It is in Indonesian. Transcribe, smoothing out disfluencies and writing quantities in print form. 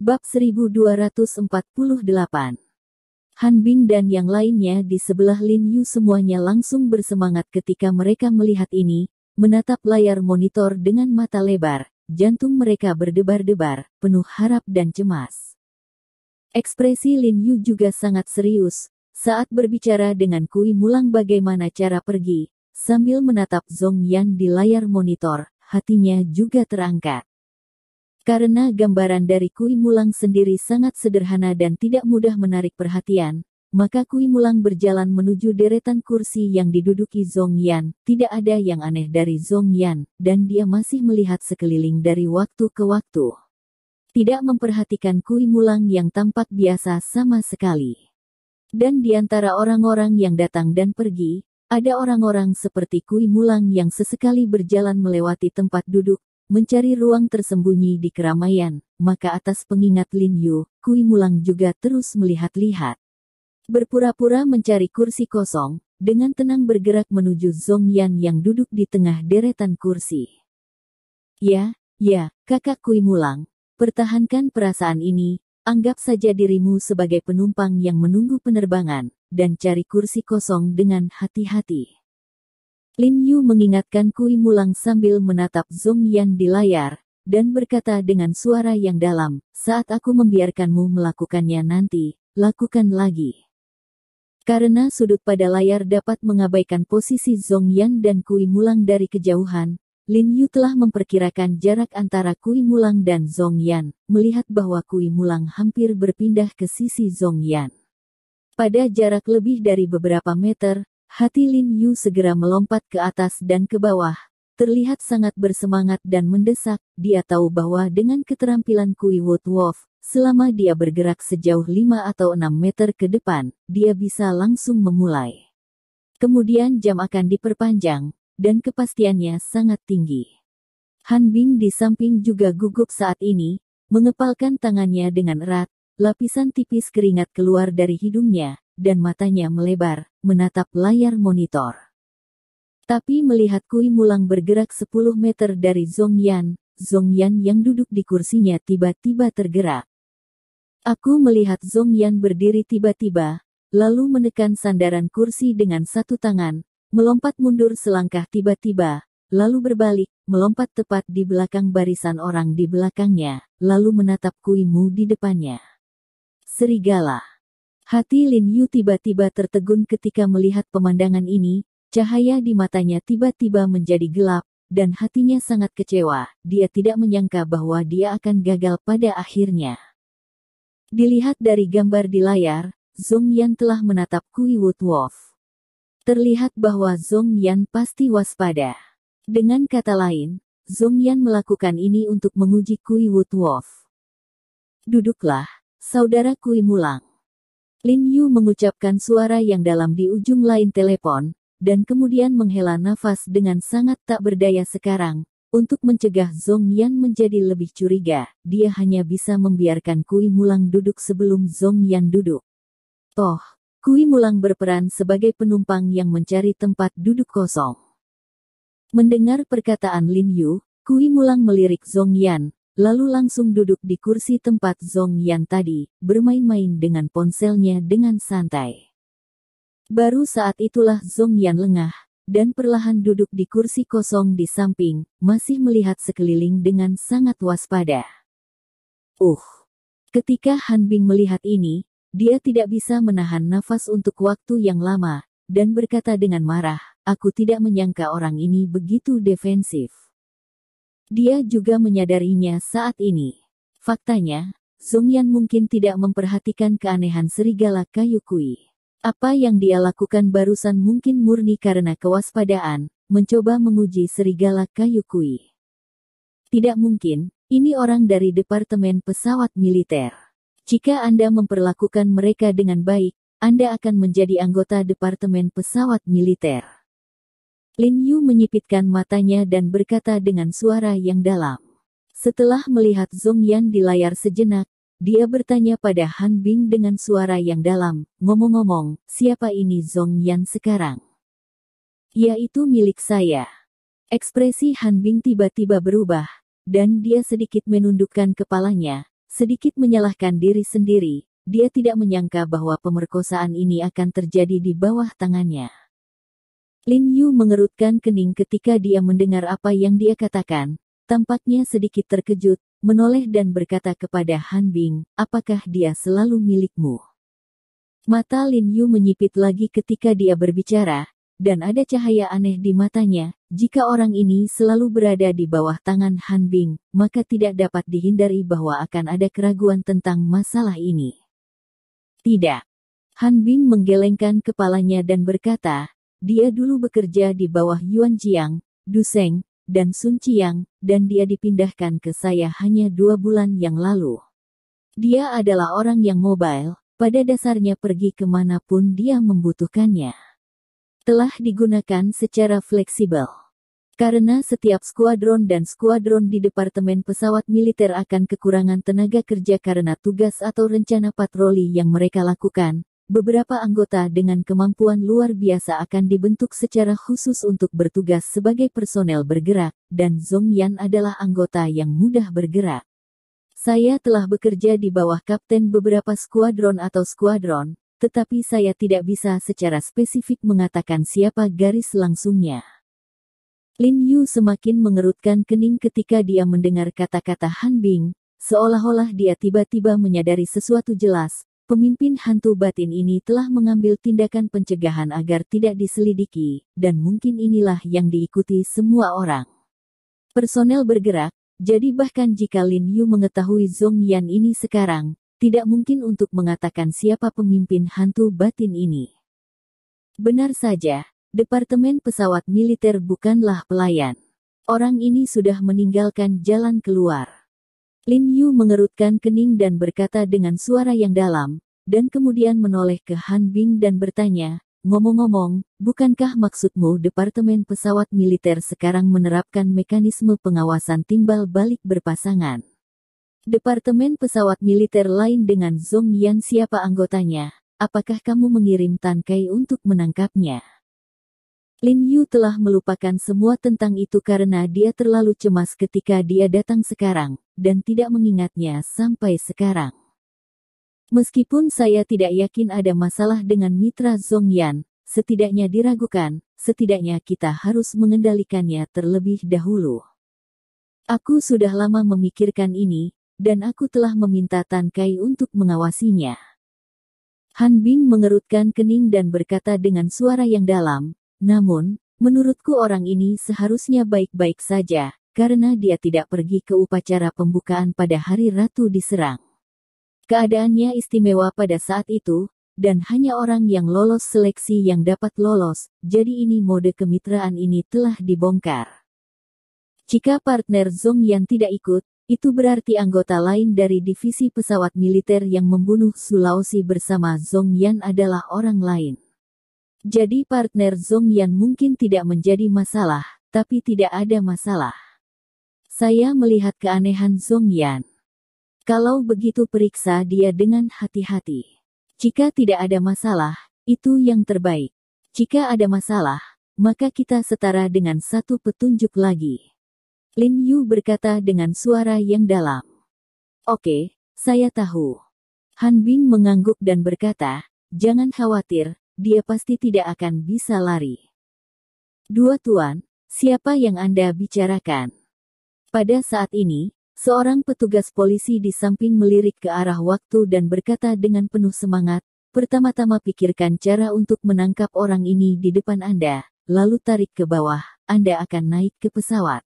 Bab 1248. Han Bing dan yang lainnya di sebelah Lin Yu semuanya langsung bersemangat ketika mereka melihat ini, menatap layar monitor dengan mata lebar, jantung mereka berdebar-debar, penuh harap dan cemas. Ekspresi Lin Yu juga sangat serius, saat berbicara dengan Kui Mulang bagaimana cara pergi, sambil menatap Zhong Yan di layar monitor, hatinya juga terangkat. Karena gambaran dari Kui Mulang sendiri sangat sederhana dan tidak mudah menarik perhatian, maka Kui Mulang berjalan menuju deretan kursi yang diduduki Zhong Yan. Tidak ada yang aneh dari Zhong Yan, dan dia masih melihat sekeliling dari waktu ke waktu. Tidak memperhatikan Kui Mulang yang tampak biasa sama sekali. Dan di antara orang-orang yang datang dan pergi, ada orang-orang seperti Kui Mulang yang sesekali berjalan melewati tempat duduk, mencari ruang tersembunyi di keramaian, maka atas pengingat Lin Yu, Kui Mulang juga terus melihat-lihat. Berpura-pura mencari kursi kosong, dengan tenang bergerak menuju Zhong Yan yang duduk di tengah deretan kursi. Ya, kakak Kui Mulang, pertahankan perasaan ini, anggap saja dirimu sebagai penumpang yang menunggu penerbangan, dan cari kursi kosong dengan hati-hati. Lin Yu mengingatkan Kui Mulang sambil menatap Zhong Yan di layar, dan berkata dengan suara yang dalam, saat aku membiarkanmu melakukannya nanti, lakukan lagi. Karena sudut pada layar dapat mengabaikan posisi Zhong Yan dan Kui Mulang dari kejauhan, Lin Yu telah memperkirakan jarak antara Kui Mulang dan Zhong Yan, melihat bahwa Kui Mulang hampir berpindah ke sisi Zhong Yan. Pada jarak lebih dari beberapa meter, hati Lin Yu segera melompat ke atas dan ke bawah, terlihat sangat bersemangat dan mendesak. Dia tahu bahwa dengan keterampilan Kui Woodwolf, selama dia bergerak sejauh 5 atau 6 meter ke depan, dia bisa langsung memulai. Kemudian jam akan diperpanjang, dan kepastiannya sangat tinggi. Han Bing di samping juga gugup saat ini, mengepalkan tangannya dengan erat, lapisan tipis keringat keluar dari hidungnya, dan matanya melebar, menatap layar monitor. Tapi melihat Kui Mulang bergerak 10 meter dari Zhong Yan yang duduk di kursinya tiba-tiba tergerak. Aku melihat Zhong Yan berdiri tiba-tiba, lalu menekan sandaran kursi dengan satu tangan, melompat mundur selangkah tiba-tiba, lalu berbalik, melompat tepat di belakang barisan orang di belakangnya, lalu menatap Kui Mu di depannya. Serigala. Hati Lin Yu tiba-tiba tertegun ketika melihat pemandangan ini, cahaya di matanya tiba-tiba menjadi gelap, dan hatinya sangat kecewa. Dia tidak menyangka bahwa dia akan gagal pada akhirnya. Dilihat dari gambar di layar, Zhong Yan telah menatap Kui Woodwolf. Terlihat bahwa Zhong Yan pasti waspada. Dengan kata lain, Zhong Yan melakukan ini untuk menguji Kui Woodwolf. Duduklah, saudara Kui Mulang. Lin Yu mengucapkan suara yang dalam di ujung lain telepon, dan kemudian menghela nafas dengan sangat tak berdaya sekarang. Untuk mencegah Zhong Yan menjadi lebih curiga, dia hanya bisa membiarkan Kui Mulang duduk sebelum Zhong Yan duduk. Kui Mulang berperan sebagai penumpang yang mencari tempat duduk kosong. Mendengar perkataan Lin Yu, Kui Mulang melirik Zhong Yan, lalu langsung duduk di kursi tempat Zhong Yan tadi, bermain-main dengan ponselnya dengan santai. Baru saat itulah Zhong Yan lengah, dan perlahan duduk di kursi kosong di samping, masih melihat sekeliling dengan sangat waspada. Ketika Han Bing melihat ini, dia tidak bisa menahan nafas untuk waktu yang lama, dan berkata dengan marah, aku tidak menyangka orang ini begitu defensif. Dia juga menyadarinya saat ini. Faktanya, Zhong Yan mungkin tidak memperhatikan keanehan serigala kayu Kui. Apa yang dia lakukan barusan mungkin murni karena kewaspadaan, mencoba menguji serigala kayu Kui. Tidak mungkin, ini orang dari Departemen Pesawat Militer. Jika Anda memperlakukan mereka dengan baik, Anda akan menjadi anggota Departemen Pesawat Militer. Lin Yu menyipitkan matanya dan berkata dengan suara yang dalam. Setelah melihat Zhong Yan di layar sejenak, dia bertanya pada Han Bing dengan suara yang dalam, ngomong-ngomong, siapa ini Zhong Yan sekarang? Yaitu milik saya. Ekspresi Han Bing tiba-tiba berubah, dan dia sedikit menundukkan kepalanya, sedikit menyalahkan diri sendiri. Dia tidak menyangka bahwa pemerkosaan ini akan terjadi di bawah tangannya. Lin Yu mengerutkan kening ketika dia mendengar apa yang dia katakan. Tampaknya sedikit terkejut, menoleh dan berkata kepada Han Bing, apakah dia selalu milikmu? Mata Lin Yu menyipit lagi ketika dia berbicara, dan ada cahaya aneh di matanya. Jika orang ini selalu berada di bawah tangan Han Bing, maka tidak dapat dihindari bahwa akan ada keraguan tentang masalah ini. Tidak. Han Bing menggelengkan kepalanya dan berkata, dia dulu bekerja di bawah Yuan Jiang, Du Seng, dan Sun Qiang, dan dia dipindahkan ke saya hanya 2 bulan yang lalu. Dia adalah orang yang mobile, pada dasarnya pergi kemanapun dia membutuhkannya. Telah digunakan secara fleksibel. Karena setiap skuadron dan skuadron di Departemen Pesawat Militer akan kekurangan tenaga kerja karena tugas atau rencana patroli yang mereka lakukan, beberapa anggota dengan kemampuan luar biasa akan dibentuk secara khusus untuk bertugas sebagai personel bergerak, dan Zhong Yan adalah anggota yang mudah bergerak. Saya telah bekerja di bawah kapten beberapa skuadron atau skuadron, tetapi saya tidak bisa secara spesifik mengatakan siapa garis langsungnya. Lin Yu semakin mengerutkan kening ketika dia mendengar kata-kata Han Bing, seolah-olah dia tiba-tiba menyadari sesuatu jelas. Pemimpin hantu batin ini telah mengambil tindakan pencegahan agar tidak diselidiki, dan mungkin inilah yang diikuti semua orang. Personel bergerak, jadi bahkan jika Lin Yu mengetahui Zhong Yan ini sekarang, tidak mungkin untuk mengatakan siapa pemimpin hantu batin ini. Benar saja. Departemen Pesawat Militer bukanlah pelayan. Orang ini sudah meninggalkan jalan keluar. Lin Yu mengerutkan kening dan berkata dengan suara yang dalam, dan kemudian menoleh ke Han Bing dan bertanya, ngomong-ngomong, bukankah maksudmu Departemen Pesawat Militer sekarang menerapkan mekanisme pengawasan timbal balik berpasangan? Departemen Pesawat Militer lain dengan Zhong Yan siapa anggotanya? Apakah kamu mengirim Tan Kai untuk menangkapnya? Lin Yu telah melupakan semua tentang itu karena dia terlalu cemas ketika dia datang sekarang, dan tidak mengingatnya sampai sekarang. Meskipun saya tidak yakin ada masalah dengan mitra Zhong Yan, setidaknya diragukan, setidaknya kita harus mengendalikannya terlebih dahulu. Aku sudah lama memikirkan ini, dan aku telah meminta Tan Kai untuk mengawasinya. Han Bing mengerutkan kening dan berkata dengan suara yang dalam, namun, menurutku orang ini seharusnya baik-baik saja, karena dia tidak pergi ke upacara pembukaan pada hari Ratu diserang. Keadaannya istimewa pada saat itu, dan hanya orang yang lolos seleksi yang dapat lolos, jadi ini mode kemitraan ini telah dibongkar. Jika partner Zhong Yan tidak ikut, itu berarti anggota lain dari divisi pesawat militer yang membunuh Sulawesi bersama Zhong Yan adalah orang lain. Jadi partner Zhong Yan mungkin tidak menjadi masalah, tapi tidak ada masalah. Saya melihat keanehan Zhong Yan. Kalau begitu periksa dia dengan hati-hati. Jika tidak ada masalah, itu yang terbaik. Jika ada masalah, maka kita setara dengan satu petunjuk lagi. Lin Yu berkata dengan suara yang dalam. Oke, saya tahu. Han Bing mengangguk dan berkata, jangan khawatir. Dia pasti tidak akan bisa lari. Dua tuan, siapa yang Anda bicarakan? Pada saat ini, seorang petugas polisi di samping melirik ke arah waktu dan berkata dengan penuh semangat, pertama-tama pikirkan cara untuk menangkap orang ini di depan Anda, lalu tarik ke bawah, Anda akan naik ke pesawat.